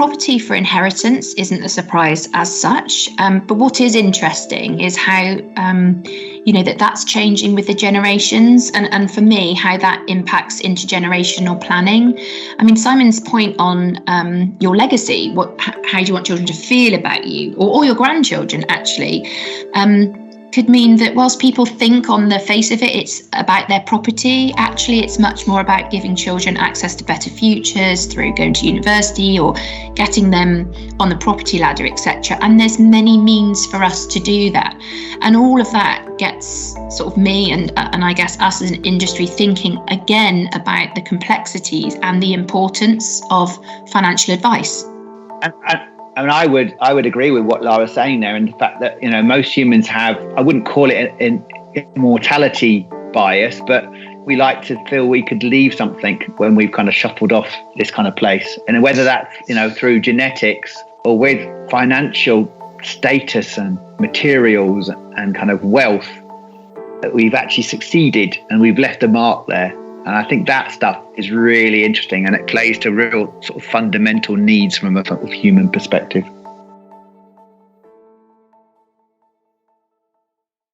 property for inheritance isn't a surprise as such, but what is interesting is how that's changing with the generations, and for me how that impacts intergenerational planning. I mean, Simon's point on your legacy, how do you want children to feel about you, or your grandchildren actually, could mean that whilst people think on the face of it, it's about their property, actually it's much more about giving children access to better futures through going to university or getting them on the property ladder, etc. And there's many means for us to do that. And all of that gets sort of me and I guess us as an industry thinking again about the complexities and the importance of financial advice. And I would agree with what Lara's saying there, and the fact that most humans have, I wouldn't call it an immortality bias, but we like to feel we could leave something when we've kind of shuffled off this kind of place, and whether that's through genetics or with financial status and materials and kind of wealth, that we've actually succeeded and we've left a mark there. And I think that stuff is really interesting, and it plays to real sort of fundamental needs from a human perspective.